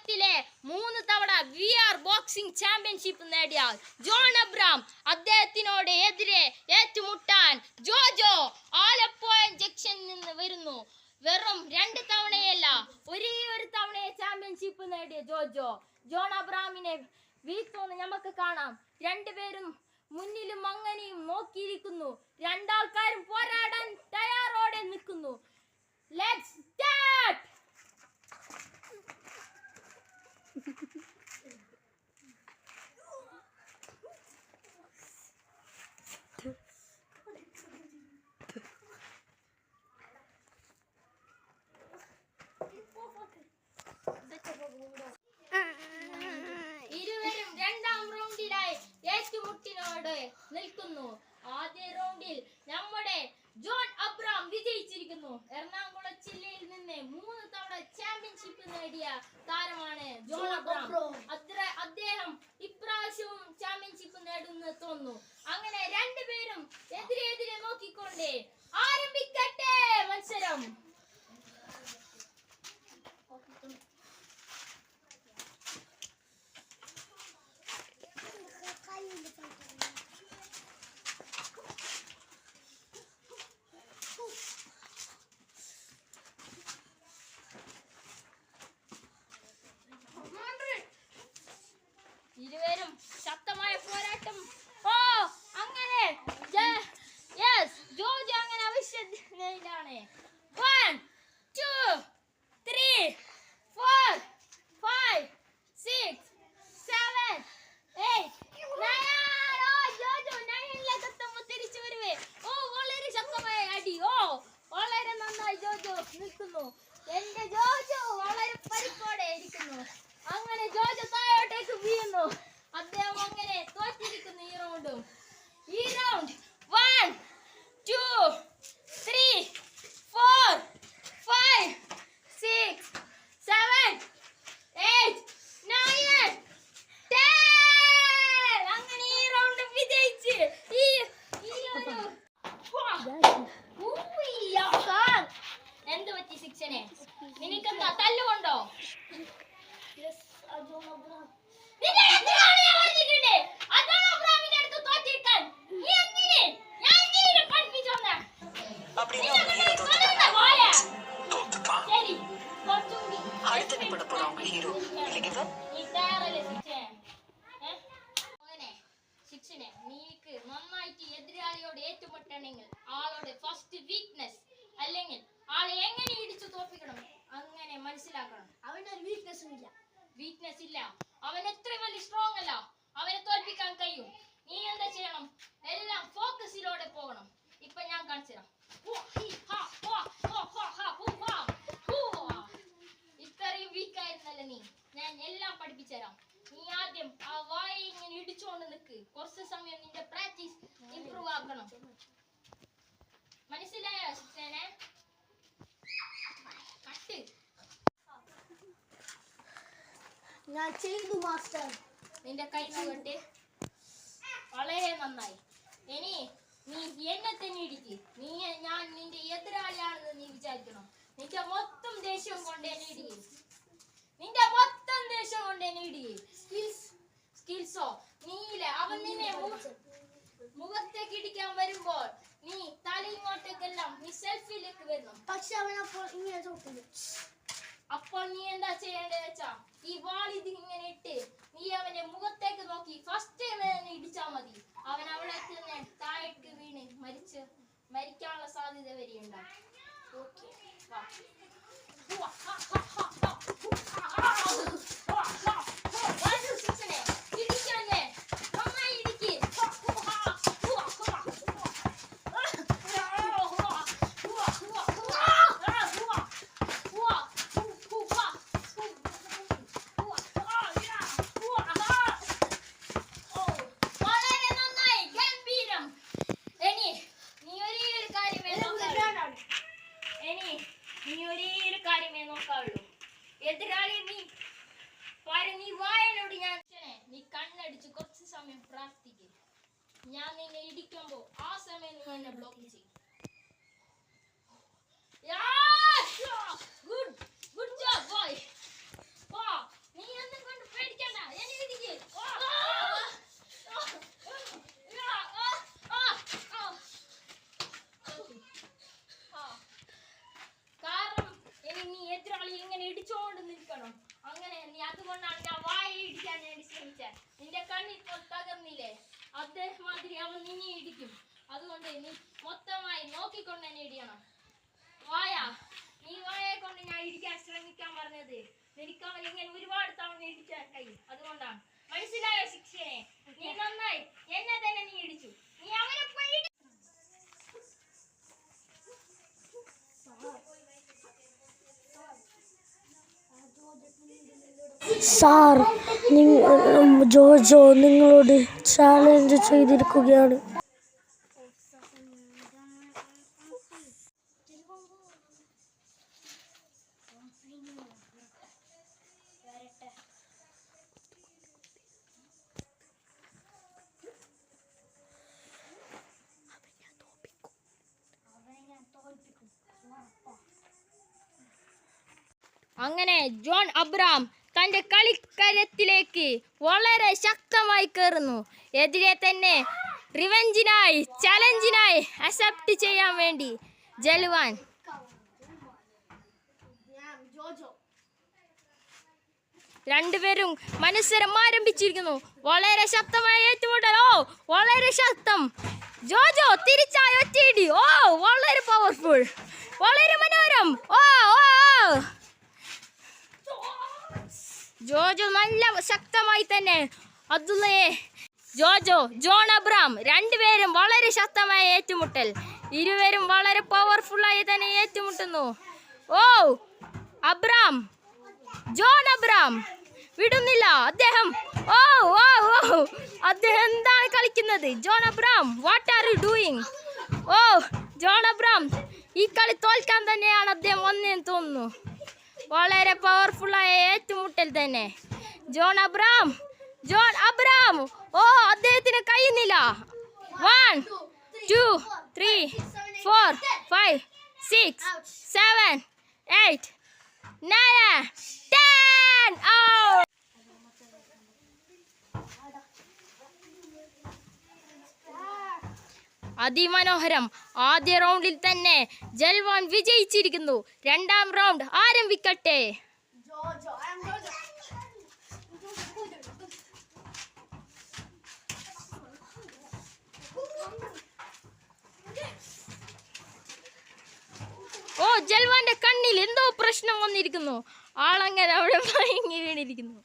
ലോകത്തിലെ 3 തവണ VR boxing championship നേടിയ ജോൺ അബ്രഹാം അദ്ദേഹത്തിനോട് എതിരെ ഏറ്റുമുട്ടാൻ ജോജോ ആലപ്പുഴ ജംഗ്ഷനിൽ നിന്ന് വരുന്നു. വെറും 2 തവണയല്ല, ഒരേ ഒരു തവണയെ ചാമ്പ്യൻഷിപ്പ് നേടിയ ജോൺ അബ്രഹാമിനെ വീഴ്ത്തുമെന്ന് നമുക്ക് കാണാം. രണ്ടുപേരും മുന്നിലും അങ്ങനെയും നോക്കിയിരിക്കുന്നു. രണ്ടാൾക്കാരും പോരാടാൻ തയ്യാറോടെ നിൽക്കുന്നു. Let's start. ഇരുവരും രണ്ടാം റൗണ്ടിലായി ഏറ്റുമുട്ടിനോട് നിൽക്കുന്നു. ആദ്യ റൗണ്ടിൽ നമ്മുടെ ജോൺ അബ്രഹാം വിജയിച്ചിരിക്കുന്നു. എറണാകുളം ജില്ലയിൽ നിന്ന് 3 തവണ ചാമ്പ്യൻഷിപ്പ് നേടിയ താരമാണ് ജോൺ അബ്രഹാം. അദ്ദേഹം ഇപ്രാവശ്യവും ചാമ്പ്യൻഷിപ്പ് നേടുമെന്ന് തോന്നുന്നു. അങ്ങനെ രണ്ടുപേരും എതിരെ നോക്കിക്കൊണ്ട് ആരംഭിക്കട്ടെ മത്സരം. ഇരുവരും ശക്തമായ പോരാട്ടം. അങ്ങനെ ജോജോ അങ്ങനെ അവശ്യതയിലാണ്. 1 2 3 4 5 6 7 8 9. ജോജോ 9 തിരിച്ചു വരുവേ. വളരെ ശക്തമായ അടി. വളരെ നന്നായി ജോജോ നിൽക്കുന്നു. എന്റെ ജോജോ വളരെ പരിപ്പോടെ ഇരിക്കുന്നു. അങ്ങനെ ജോജോ താഴോട്ടേക്ക് വീഴുന്നു. അദ്ദേഹം അങ്ങനെ തോറ്റിരിക്കുന്നു ഈ റൗണ്ടും. ഈ റൗണ്ട് 1 2 3 4 5 6 7 8 9 10. അങ്ങനെ ഈ റൗണ്ട് വിജയിച്ച് എന്ത് പറ്റി ശിക്ഷനെ? നിനക്കെന്താ തല്ലുകൊണ്ടോ? ശിക്ഷനെ നീക്ക് നന്നായിട്ട് എതിരാളിയോട് ഏറ്റുമുട്ടണമെങ്കിൽ ആളോട് ഫസ്റ്റ് വീക്ക്നെസ് അല്ലെങ്കിൽ ആളെ എങ്ങനെ ഇടിച്ചു തോപ്പിക്കണം അങ്ങനെ മനസ്സിലാക്കണം. അവനൊരു വീക്ക്നെസ് ഇല്ല. അവൻ എത്ര വലിയ സ്ട്രോങ് അല്ല. അവനെ തോൽപ്പിക്കാൻ കഴിയും. നീ എന്താ ചെയ്യണം? എല്ലാം ഫോക്കസിലൂടെ പോകണം. ഇപ്പൊ ഞാൻ കാണിച്ചു തരാം. ഇത്രയും വീക്ക് ആയിരുന്നല്ലോ നീ. ഞാൻ എല്ലാം പഠിപ്പിച്ചു തരാം. നീ ആദ്യം ആ വായ ഇങ്ങനെ ഇടിച്ചുകൊണ്ട് നിൽക്ക്. കുറച്ച് സമയം നിന്റെ പ്രാക്ടീസ് ഇംപ്രൂവ് ആക്കണം. മനസ്സിലായോ ശിക്ഷനെ? കട്ട്. ഞാൻ ചെയ്തു മാസ്റ്റർ. നിന്റെ കൈ കെട്ട്. വളരെ നന്നായി. ഇനി നീ എന്നെ തന്നെ ഇടിക്ക്. ഞാൻ നിന്റെ എതിരാളിയാണെന്ന് നീ വിചാരിക്കണം. നിന്റെ മൊത്തം ദേഷ്യം കൊണ്ട് എന്നെ ഇടിക്ക്. സ്കിൽസോ നീയില്ലേ അവൻ നിന്നെ മുഖത്തേക്ക് ഇടിക്കാൻ വരുമ്പോൾ നീ തല ഇങ്ങോട്ടേക്കെല്ലാം നീ സെൽഫിയിലേക്ക് വരണം. പക്ഷെ അവൻ അപ്പോൾ ഇങ്ങനെ ചോദിക്കുന്നു. അപ്പോൾ നീ എന്താ ചെയ്യേണ്ടത് വെച്ചാ ഈ വാളിത് ഇങ്ങനെ ഇട്ട് നീ അവന്റെ മുഖത്തേക്ക് നോക്കി ഫസ്റ്റ് ഇടിച്ചാ മതി. അവൻ അവിടെ തന്നെ താഴേക്ക് വീണ് മരിക്കാനുള്ള സാധ്യത വരെയുണ്ടാവും. ഓക്കെ എതിരാളി നീ വായനോട് നീ കണ്ണടിച്ച് കുറച്ച് സമയം പ്രാർത്ഥിക്കുക. ഞാൻ നിന്നെ ഇടിക്കുമ്പോ ആ സമയം നീ എന്നെ ബ്ലോക്ക് ചെയ്യും. Good job, boy. നീ നോക്കണം. അങ്ങനെ നീ അതുകൊണ്ടാണ് ഞാൻ വായ ഇടിക്കാൻ വേണ്ടി ശ്രമിച്ചത്. നിന്റെ കണ്ണിപ്പോൾ തകർന്നില്ലേ, അതേമാതിരി അവൻ നിന്നെ ഇടിക്കും. അതുകൊണ്ട് നീ മൊത്തമായി നോക്കിക്കൊണ്ട് തന്നെ ഇടിയണം. വായ നീ വായയെ കൊണ്ട് ഞാൻ ഇടിക്കാൻ ശ്രമിക്കാൻ പറഞ്ഞത്. എനിക്ക് അവൻ ഇങ്ങനെ ഒരുപാട് തവണ ഇടിക്കാൻ കഴിയും. അതുകൊണ്ടാണ്. മനസ്സിലായ ശിക്ഷനെ? നീ നന്നായി എന്നെ തന്നെ നീ ഇടിച്ചു. നീ അവനെ പോയി സാർ, ജോജോ നിങ്ങളോട് ചാലഞ്ച് ചെയ്തിരിക്കുകയാണ്. അങ്ങനെ ജോൺ അബ്രഹാം തന്റെ കളിക്കരത്തിലേക്ക് വളരെ ശക്തമായി കയറുന്നു. എതിരെ തന്നെ റിവെഞ്ചിനായി ചലഞ്ചിനായി അക്സെപ്റ്റ് ചെയ്യാൻ വേണ്ടി ജൽവാൻ. രണ്ടുപേരും മത്സരം ആരംഭിച്ചിരിക്കുന്നു. വളരെ ശക്തമായ ഏറ്റുമുട്ടൽ. ഓ വളരെ ശക്തം. ജോജോ തിരിച്ചായി ഒറ്റയിടി. ഓ വളരെ പവർഫുൾ, വളരെ മനോഹരം. ഓ ഓ ജോജോ നല്ല ശക്തമായി തന്നെ അബ്ദുള്ളയെ ജോജോ ജോൺ അബ്രഹാം രണ്ടുപേരും വളരെ ശക്തമായ ഏറ്റുമുട്ടൽ. ഇരുവരും വളരെ പവർഫുള്ളായി തന്നെ ഏറ്റുമുട്ടുന്നു. ഓ അബ്രഹാം, ജോൺ അബ്രഹാം വിടുന്നില്ല അദ്ദേഹം. ഓ ഓ ഓ അദ്ദേഹം എന്താണ് കളിക്കുന്നത്? John Abraham, what are you doing? ഓ ജോൺ അബ്രഹാം ഈ കളി തോൽക്കാൻ തന്നെയാണ് അദ്ദേഹം വന്നതെന്ന് തോന്നുന്നു. വളരെ പവർഫുള്ളായ ഏറ്റുമുട്ടൽ തന്നെ. ജോൺ അബ്രഹാം, ജോൺ അബ്രഹാം. ഓ അദ്ദേഹത്തിന് കഴിയുന്നില്ല. 1 2 3 4 5 6 7 8 9 10. ഓ അതിമനോഹരം. ആദ്യ റൗണ്ടിൽ തന്നെ ജൽവാൻ വിജയിച്ചിരിക്കുന്നു. രണ്ടാം റൗണ്ട് ആരംഭിക്കട്ടെ. ഓ ജൽവാന്റെ കണ്ണിൽ എന്തോ പ്രശ്നം വന്നിരിക്കുന്നു. ആളങ്ങനെ അവിടെ മയങ്ങി വീണിരിക്കുന്നു.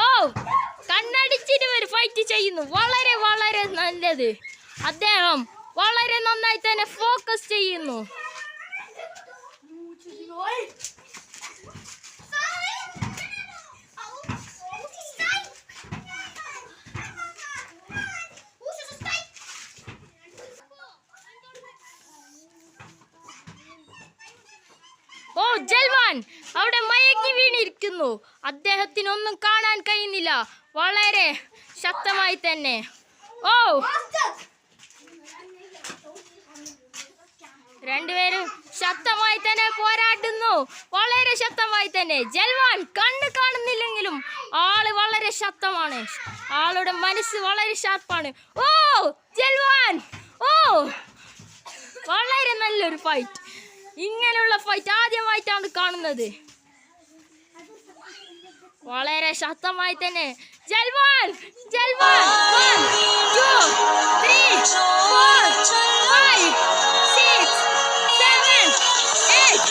ഓ കണ്ണടിച്ചിട്ട് ഒരു ഫൈറ്റ് ചെയ്യുന്നു. വളരെ വളരെ നല്ലത്. അദ്ദേഹം വളരെ നന്നായി തന്നെ ഫോക്കസ് ചെയ്യുന്നു. ഓ ജൽവാൻ അവിടെ മയങ്ങി വീണിരിക്കുന്നു. അദ്ദേഹത്തിനൊന്നും കാണാൻ കഴിയുന്നില്ല. വളരെ ശക്തമായി തന്നെ. ഓ രണ്ടുപേരും ശക്തമായി തന്നെ പോരാടുന്നു. വളരെ ശക്തമായി തന്നെ. ജൽവാൻ കണ്ണ് കാണുന്നില്ലെങ്കിലും ആള് വളരെ ശക്തമാണ്. ആളുടെ മനസ്സ് വളരെ ഷാർപ്പാണ്. ഓ ജൽവാൻ, ഓ വളരെ നല്ലൊരു ഫൈറ്റ്. ഇങ്ങനെയുള്ള ഫൈറ്റ് ആദ്യമായിട്ടാണ് കാണുന്നത്. വളരെ ശക്തമായി തന്നെ ജൽവാൻ. ജൽവാൻ 1 2 3 4 5 6 7 8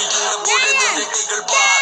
9 10.